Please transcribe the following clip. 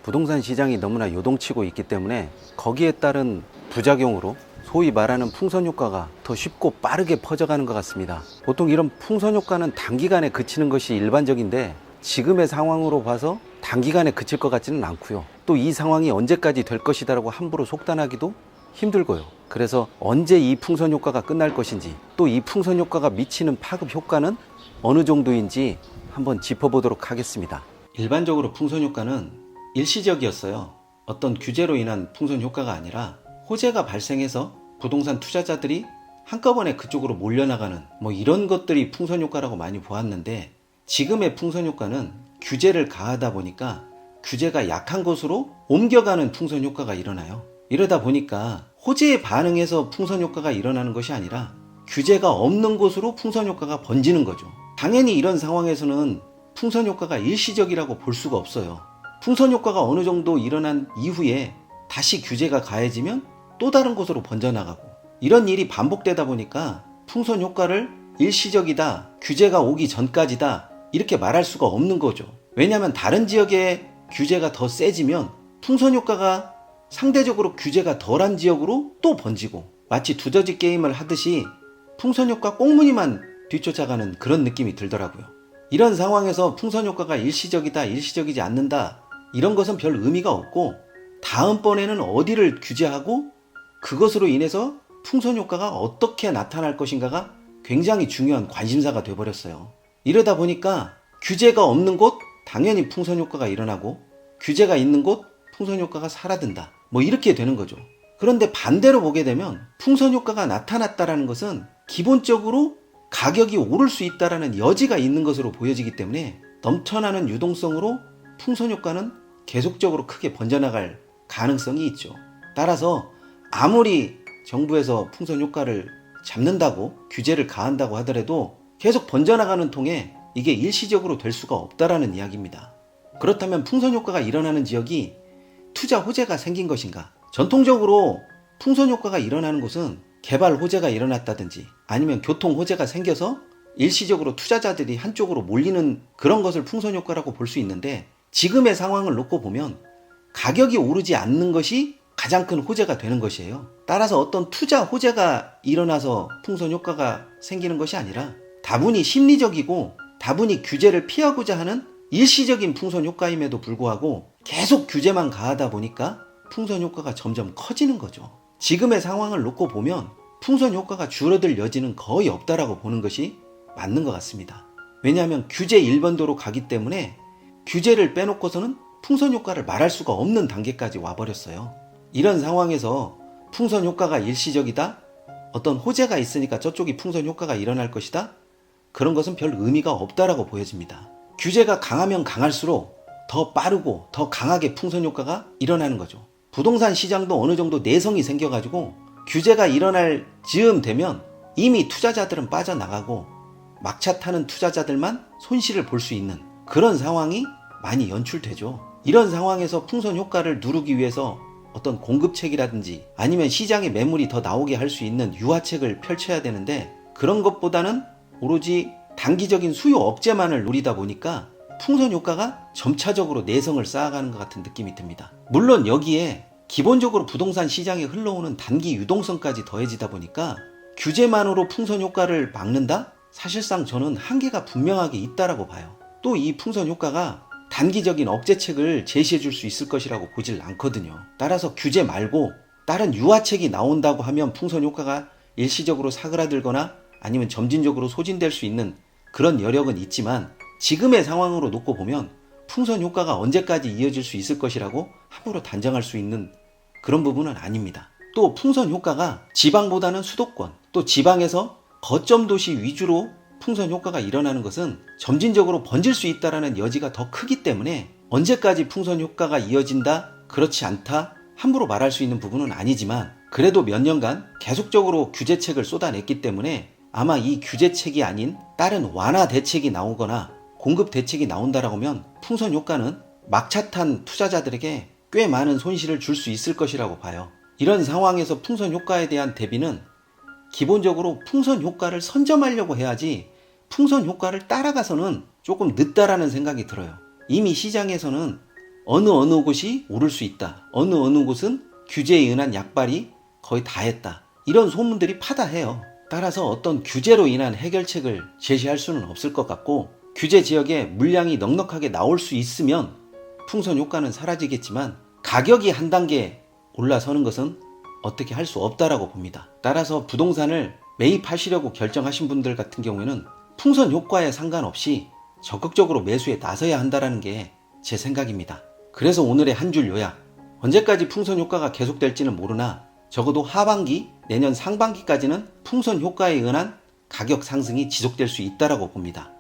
부동산 시장이 너무나 요동치고 있기 때문에 거기에 따른 부작용으로 소위 말하는 풍선 효과가 더 쉽고 빠르게 퍼져가는 것 같습니다. 보통 이런 풍선 효과는 단기간에 그치는 것이 일반적인데 지금의 상황으로 봐서 단기간에 그칠 것 같지는 않고요. 또 이 상황이 언제까지 될 것이다라고 함부로 속단하기도 힘들고요. 그래서 언제 이 풍선 효과가 끝날 것인지, 또 이 풍선 효과가 미치는 파급 효과는 어느 정도인지 한번 짚어보도록 하겠습니다. 일반적으로 풍선 효과는 일시적이었어요. 어떤 규제로 인한 풍선 효과가 아니라 호재가 발생해서 부동산 투자자들이 한꺼번에 그쪽으로 몰려나가는 이런 것들이 풍선 효과라고 많이 보았는데, 지금의 풍선 효과는 규제를 가하다 보니까 규제가 약한 곳으로 옮겨가는 풍선 효과가 일어나요. 이러다 보니까 호재에 반응해서 풍선 효과가 일어나는 것이 아니라 규제가 없는 곳으로 풍선 효과가 번지는 거죠. 당연히 이런 상황에서는 풍선 효과가 일시적이라고 볼 수가 없어요. 풍선 효과가 어느 정도 일어난 이후에 다시 규제가 가해지면 또 다른 곳으로 번져나가고, 이런 일이 반복되다 보니까 풍선 효과를 일시적이다, 규제가 오기 전까지다 이렇게 말할 수가 없는 거죠. 왜냐하면 다른 지역에 규제가 더 세지면 풍선 효과가 상대적으로 규제가 덜한 지역으로 또 번지고, 마치 두더지 게임을 하듯이 풍선 효과 꽁무니만 뒤쫓아가는 그런 느낌이 들더라고요. 이런 상황에서 풍선 효과가 일시적이다, 일시적이지 않는다 이런 것은 별 의미가 없고, 다음번에는 어디를 규제하고 그것으로 인해서 풍선 효과가 어떻게 나타날 것인가가 굉장히 중요한 관심사가 돼버렸어요. 이러다 보니까 규제가 없는 곳 당연히 풍선 효과가 일어나고, 규제가 있는 곳 풍선 효과가 사라진다, 이렇게 되는 거죠. 그런데 반대로 보게 되면 풍선 효과가 나타났다라는 것은 기본적으로 가격이 오를 수 있다라는 여지가 있는 것으로 보여지기 때문에 넘쳐나는 유동성으로 풍선 효과는 계속적으로 크게 번져나갈 가능성이 있죠. 따라서 아무리 정부에서 풍선 효과를 잡는다고 규제를 가한다고 하더라도 계속 번져나가는 통에 이게 일시적으로 될 수가 없다라는 이야기입니다. 그렇다면 풍선 효과가 일어나는 지역이 투자 호재가 생긴 것인가? 전통적으로 풍선 효과가 일어나는 곳은 개발 호재가 일어났다든지 아니면 교통 호재가 생겨서 일시적으로 투자자들이 한쪽으로 몰리는 그런 것을 풍선 효과라고 볼 수 있는데, 지금의 상황을 놓고 보면 가격이 오르지 않는 것이 가장 큰 호재가 되는 것이에요. 따라서 어떤 투자 호재가 일어나서 풍선 효과가 생기는 것이 아니라 다분히 심리적이고 다분히 규제를 피하고자 하는 일시적인 풍선 효과임에도 불구하고 계속 규제만 가하다 보니까 풍선 효과가 점점 커지는 거죠. 지금의 상황을 놓고 보면 풍선 효과가 줄어들 여지는 거의 없다라고 보는 것이 맞는 것 같습니다. 왜냐하면 규제 일반도로 가기 때문에 규제를 빼놓고서는 풍선 효과를 말할 수가 없는 단계까지 와버렸어요. 이런 상황에서 풍선 효과가 일시적이다, 어떤 호재가 있으니까 저쪽이 풍선 효과가 일어날 것이다, 그런 것은 별 의미가 없다라고 보여집니다. 규제가 강하면 강할수록 더 빠르고 더 강하게 풍선 효과가 일어나는 거죠. 부동산 시장도 어느 정도 내성이 생겨가지고 규제가 일어날 즈음 되면 이미 투자자들은 빠져나가고 막차 타는 투자자들만 손실을 볼 수 있는 그런 상황이 많이 연출되죠. 이런 상황에서 풍선 효과를 누르기 위해서 어떤 공급책이라든지 아니면 시장에 매물이 더 나오게 할 수 있는 유화책을 펼쳐야 되는데, 그런 것보다는 오로지 단기적인 수요 억제만을 노리다 보니까 풍선 효과가 점차적으로 내성을 쌓아가는 것 같은 느낌이 듭니다. 물론 여기에 기본적으로 부동산 시장에 흘러오는 단기 유동성까지 더해지다 보니까 규제만으로 풍선 효과를 막는다? 사실상 저는 한계가 분명하게 있다라고 봐요. 또 이 풍선 효과가 단기적인 억제책을 제시해 줄 수 있을 것이라고 보질 않거든요. 따라서 규제 말고 다른 유화책이 나온다고 하면 풍선 효과가 일시적으로 사그라들거나 아니면 점진적으로 소진될 수 있는 그런 여력은 있지만, 지금의 상황으로 놓고 보면 풍선 효과가 언제까지 이어질 수 있을 것이라고 함부로 단정할 수 있는 그런 부분은 아닙니다. 또 풍선 효과가 지방보다는 수도권, 또 지방에서 거점 도시 위주로 풍선 효과가 일어나는 것은 점진적으로 번질 수 있다는 여지가 더 크기 때문에 언제까지 풍선 효과가 이어진다, 그렇지 않다 함부로 말할 수 있는 부분은 아니지만, 그래도 몇 년간 계속적으로 규제책을 쏟아냈기 때문에 아마 이 규제책이 아닌 다른 완화 대책이 나오거나 공급 대책이 나온다라고 하면 풍선 효과는 막차 탄 투자자들에게 꽤 많은 손실을 줄 수 있을 것이라고 봐요. 이런 상황에서 풍선 효과에 대한 대비는 기본적으로 풍선 효과를 선점하려고 해야지 풍선 효과를 따라가서는 조금 늦다라는 생각이 들어요. 이미 시장에서는 어느 곳이 오를 수 있다. 어느 곳은 규제에 의한 약발이 거의 다 했다. 이런 소문들이 파다해요. 따라서 어떤 규제로 인한 해결책을 제시할 수는 없을 것 같고, 규제 지역에 물량이 넉넉하게 나올 수 있으면 풍선 효과는 사라지겠지만 가격이 한 단계 올라서는 것은 어떻게 할 수 없다라고 봅니다. 따라서 부동산을 매입하시려고 결정하신 분들 같은 경우에는 풍선 효과에 상관없이 적극적으로 매수에 나서야 한다는 게 제 생각입니다. 그래서 오늘의 한 줄 요약. 언제까지 풍선 효과가 계속될지는 모르나 적어도 하반기, 내년 상반기까지는 풍선 효과에 의한 가격 상승이 지속될 수 있다고 봅니다.